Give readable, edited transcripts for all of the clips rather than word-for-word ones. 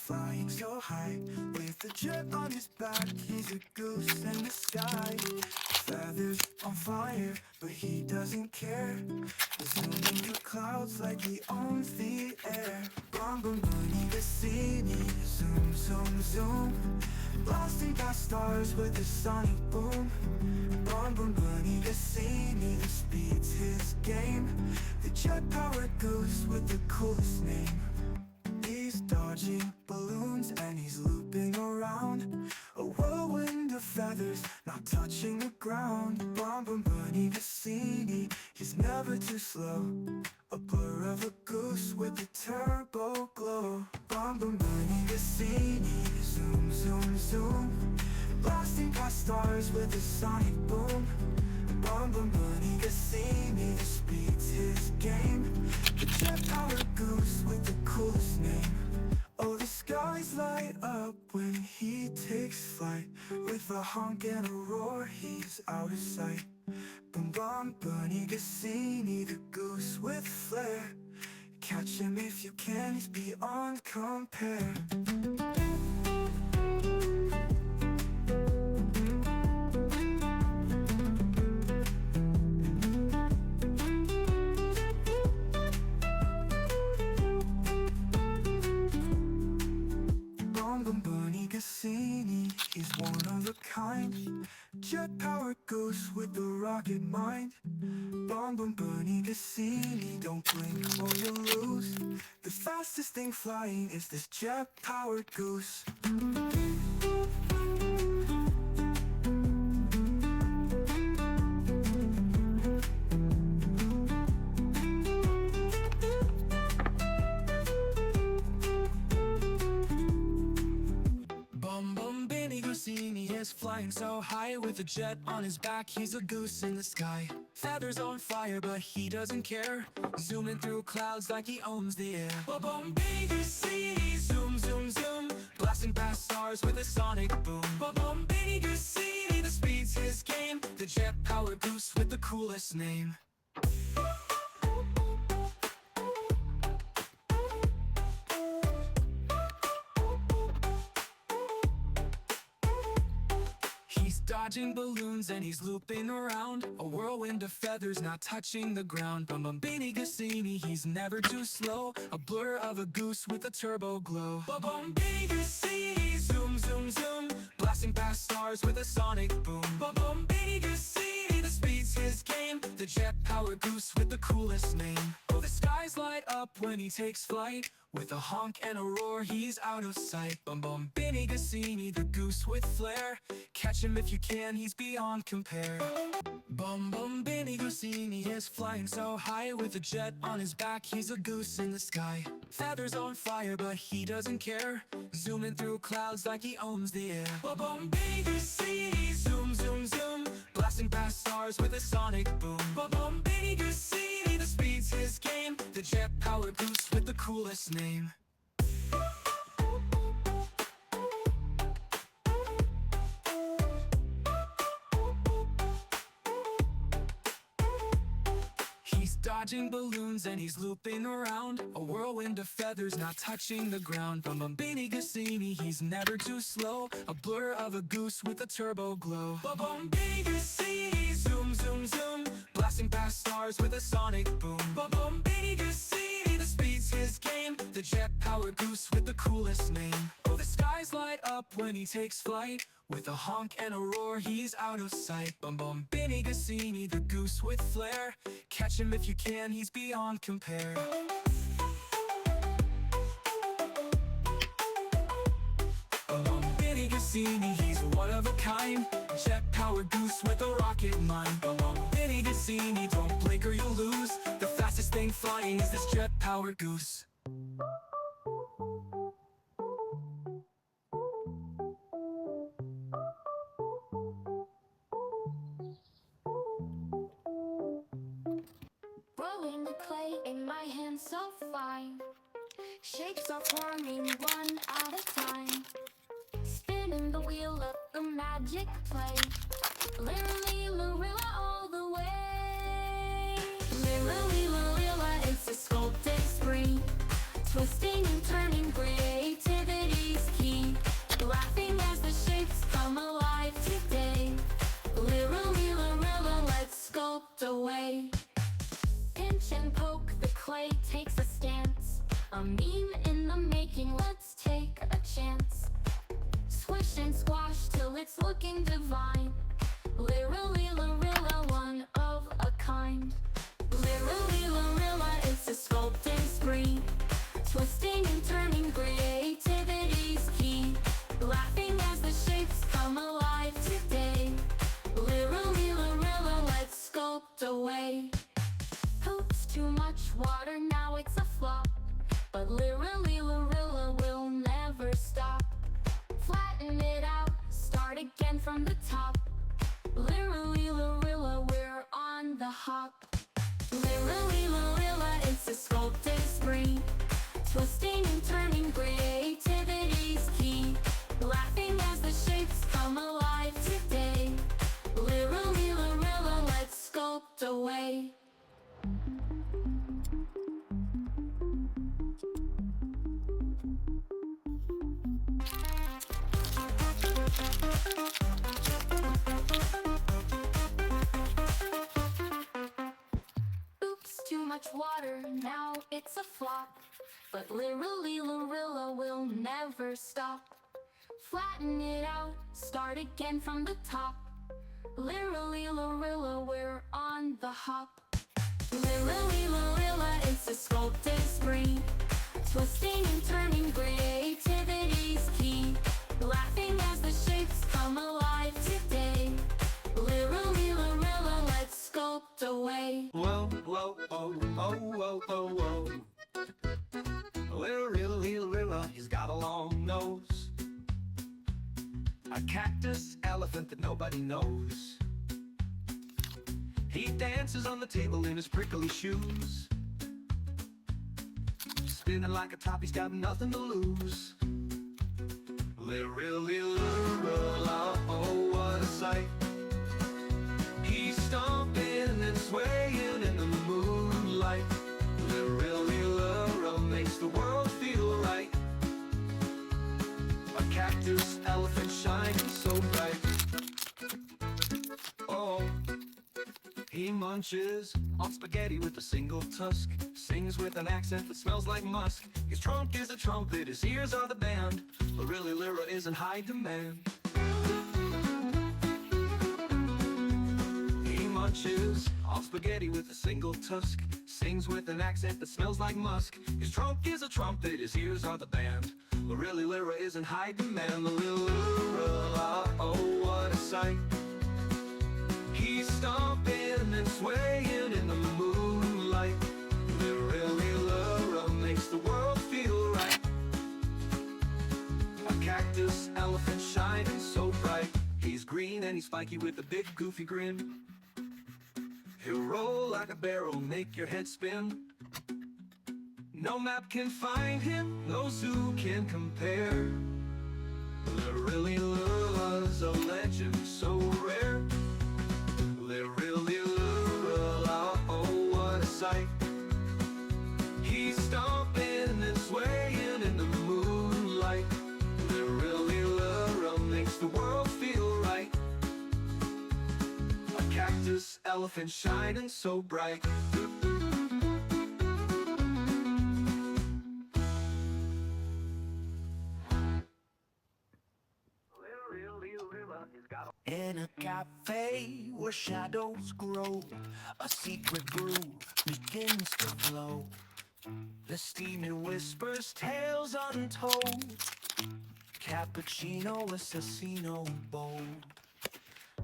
flying so high. With a jet on his back, he's a goose in the sky. Feathers on fire, but he doesn't care. Zooming through clouds like he owns the air. Bombombini Gusini, zoom, zoom, zoom. Blasting past stars with a sonic boom. Bombombini Gusini, the speed's his game. The jet-powered goose with the coolest name. He's dodging balloons and he's looping around. A whirlwind of feathers, not touching the ground. Bombombini Gusini, he's never too slow. A blur of a goose with a turbo glow. Bombombini Gusini, zoom, zoom, zoom. Blasting past stars with a sonic boom. Bombombini Gusini, the speed's his game. The jet-powered goose with the coolest name. Oh, the skies light up when he takes flight. With a honk and a roar, he's out of sight. Bombombini Gusini, the goose with flair. Catch him if you can, he's beyond compare. Bombombini Gusini, he's one of a kind. Jet-powered goose with the rocket mind. Bombombini Gusini, don't blink or you'll lose. The fastest thing flying is this jet-powered goose. Bombombini Gusini is flying so high. With a jet on his back, he's a goose in the sky. Feathers on fire, but he doesn't care. Zooming through clouds like he owns the air. Bombombini Gusini, zoom, zoom, zoom. Blasting past stars with a sonic boom. Bombombini Gusini, the speed's his game. The jet-powered goose with the coolest name. He's dodging balloons and he's looping around. A whirlwind of feathers not touching the ground. Bombombini Gusini, he's never too slow. A blur of a goose with a turbo glow. Bombombini Gusini, zoom, zoom, zoom. Blasting past stars with a sonic boom. Bombombini Gusini, the speed's his game. The jet-powered goose with the coolest name. Oh, the skies light up when he takes flight. With a honk and a roar, he's out of sight. Bombombini Gusini, the goose with flair. Catch him if you can, he's beyond compare. Bombombini Gusini is flying so high. With a jet on his back, he's a goose in the sky. Feathers on fire, but he doesn't care. Zooming through clouds like he owns the air. Bombombini Gusini, zoom, zoom, zoom. Blasting past stars with a sonic boom. Bombombini Gusini, the speed's his game. The jet-powered goose with the coolest name. He's dodging balloons and he's looping around. A whirlwind of feathers not touching the ground. Bombombini Gusini, he's never too slow. A blur of a goose with a turbo glow. Bombombini Gusini, zoom, zoom, zoom. Blasting past stars with a sonic boom. Bombombini Gusini, the speed's his game. The jet-powered goose with the coolest name. Oh, the skies light up when he takes flight. With a honk and a roar, he's out of sight. Bombombini Gusini, the goose with flair. Catch him if you can, he's beyond compare. Bombombini Gusini, he's one of a kind. Jet-powered goose with a rocket mind. Bombombini Gusini, don't blink or you'll lose. The fastest thing flying is this jet-powered goose. Rolling the clay in my hands so fine. Shapes are forming one at a time. Spinning the wheel of the magic play. Lirili Larila all the way. Lirili Larila, it's a sculpting spree. Twisting and turning creativity. sculpt away. Pinch and poke, the clay takes a stance. A meme in the making, let's take a chance. Swish and squash till it's looking divine. Lirili Larila, one of a kind. Lirili Larila, it's a sculpting spree. Twisting and turning, creativity's key. Laughing as the shapes come alive today. Lirili Larila, let's sculpt away. Oops, too much water, now it's a flop. But Lirili Larila will never stop. Flatten it out, start again from the top. Lirili Larila, we're on the hop. Lirili Larila, it's a sculpting spree. Twisting and turning, creativity's key. Laughing as the shapes come alive today. Lirili Larila, let's sculpt away. Oops, too much water, now it's a flop. But Lirili Larila will never stop. Flatten it out, start again from the top. Lirili Larila, we're on the hop. Lirili Larila, it's a sculpting spree. Twisting and turning, creativity's key. Laughing as the shapes come alive today. Lirili Larila, let's sculpt away. Whoa, whoa, oh, oh, oh, oh, oh. Lirili Larila, he's got a long nose. A cactus elephant that nobody knows. He dances on the table in his prickly shoes. Spinning like a top, he's got nothing to lose. Lirili Larila, oh what a sight. He's stomping and swaying in the moonlight. Lirili Larila makes the world feel right. A cactus elephant shining so bright. Oh, he munches on spaghetti with a single tusk. Sings with an accent that smells like musk. His trunk is a trumpet, his ears are the band. Lirili Larila is in high demand. He munches on spaghetti with a single tusk. Sings with an accent that smells like musk. His trunk is a trumpet, his ears are the band. Lirili Larila is in high demand. Lirili Larila, oh what a sight. He's stomping and swaying in the moonlight. Lirili Larila makes the world feel right. A cactus elephant shining so bright. He's green and he's spiky with a big goofy grin. He'll roll like a barrel, make your head spin. No map can find him, no zoo can compare. Lirili Larila's a legend so rare. Lirili Larila, oh what a sight. He's stomping and swaying in the moonlight. Lirili Larila makes the world feel right. A cactus elephant shining so bright. In a cafe where shadows grow, a secret brew begins to flow. The steaming whispers tales untold. Cappuccino Assassino bold.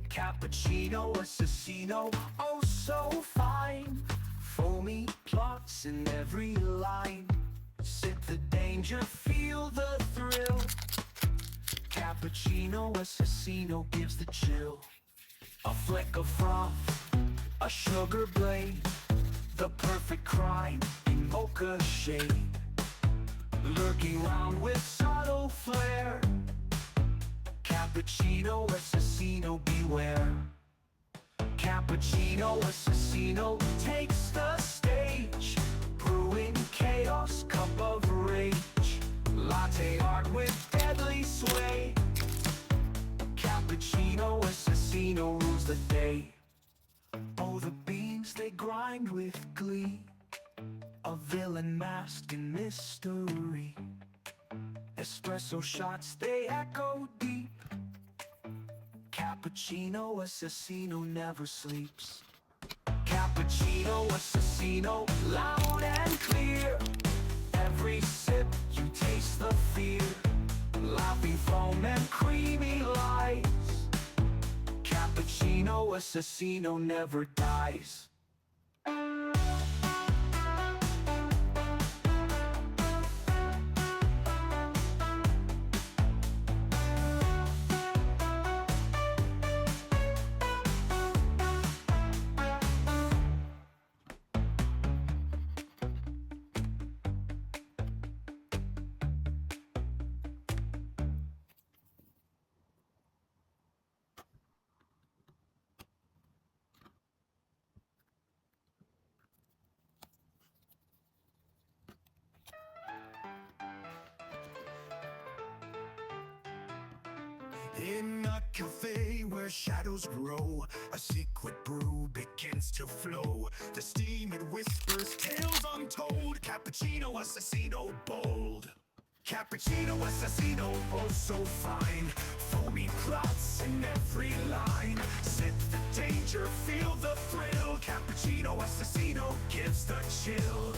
Cappuccino Assassino, oh so fine. Foamy plots in every line. Sip the danger, feel the thrill. Cappuccino Assassino gives the chill. A flick of froth, a sugar blade. The perfect crime in mocha shade. Lurking round with subtle flair. Cappuccino Assassino, beware. Cappuccino Assassino takes the stage. Brewing chaos, cup of rage. Latte art with deadly sway. Cappuccino Assassino rules the day. Oh, the beat they grind with glee, a villain masked in mystery. Espresso shots, they echo deep. Cappuccino Assassino never sleeps. Cappuccino Assassino, loud and clear. Every sip you taste the fear, laughing foam and creamy lies. Cappuccino Assassino never dies. In a cafe where shadows grow, a secret brew begins to flow. The steam it whispers tales untold. Cappuccino Assassino bold. Cappuccino Assassino, oh so fine. Foamy plots in every line. Sip the danger, feel the thrill. Cappuccino Assassino gives the chill.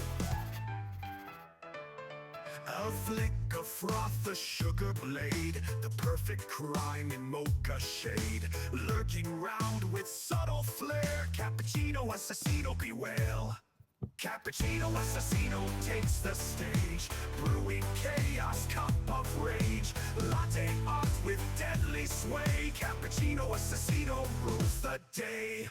A flick of froth, a sugar blade, the perfect crime in mocha shade. Lurking round with subtle flair, Cappuccino Assassino beware. Cappuccino Assassino takes the stage, brewing chaos, cup of rage. Latte art with deadly sway, Cappuccino Assassino rules the day.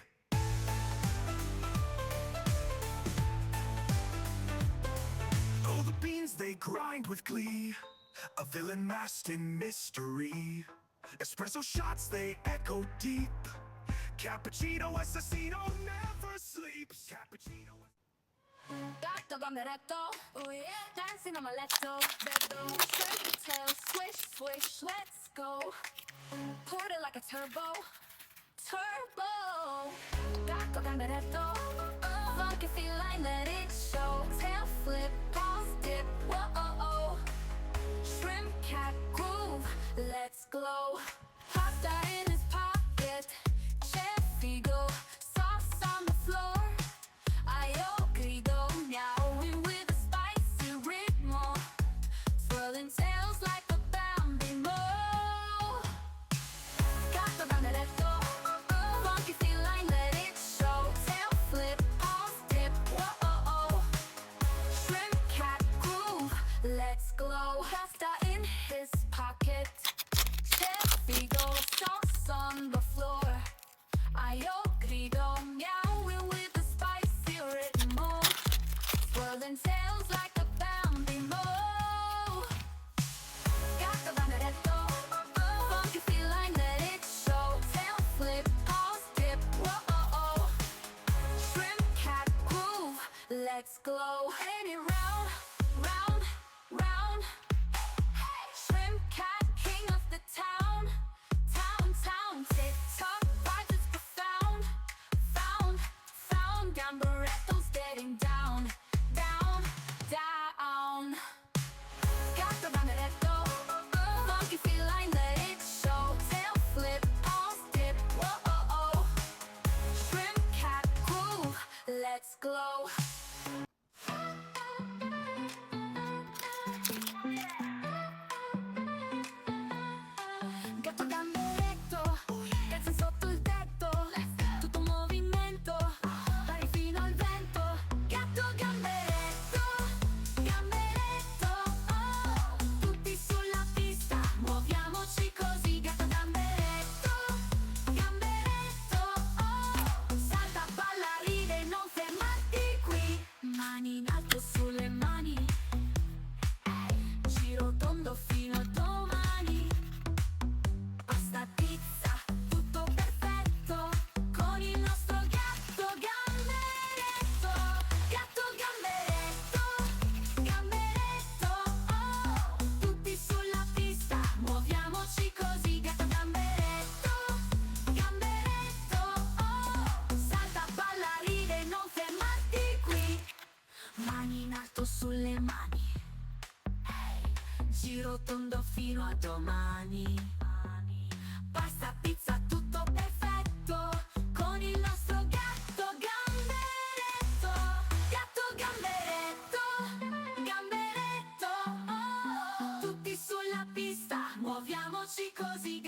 Oh, the beans they grind with glee, a villain masked in mystery. Espresso shots they echo deep. Cappuccino Assassino never sleeps. Cappuccino. Gatto Gamberetto, oh yeah, dancing on my letto. Beddo, shake the tail, swish, swish, let's go. Put it like a turbo, turbo. Gatto Gamberetto, oh, funky feline, let it show. Tail flip, pause, dip, whoa. Shrimp cat groove, let's glow. Pasta in his pocket, chef Figo, sauce on the floor. Io grido, meowing with a spicy rhythm, swirling tails like a bambino. Gatto Gamberetto, funky feline, let it show. Tail flip, pause, dip, whoa. Shrimp cat groove, let's glow. Pasta in his pocket, chef Figo, sauce on the floor. Io grido, meowing with a spicy rhythm, swirling tails like a bambino. Gatto Gamberetto, funky feline, let it show. Tail flip, pause, dip, whoa. Shrimp cat groove, let's glow. Any round, round, round. Shrimp cat, king of the town, town. Tick-tock, vibes is profound, found. Gamberetto's getting down. Gatto Gamberetto, funky feline, let it show. Tail flip, pause, dip, whoa. Shrimp cat groove, let's glow. Gatto Gamberetto, calza sotto il tetto, tutto movimento, pari fino al vento. Gatto tondo fino a domani. Pasta, pizza, tutto perfetto con il nostro gatto gamberetto. Gatto gamberetto, gamberetto, oh. Tutti sulla pista, muoviamoci così.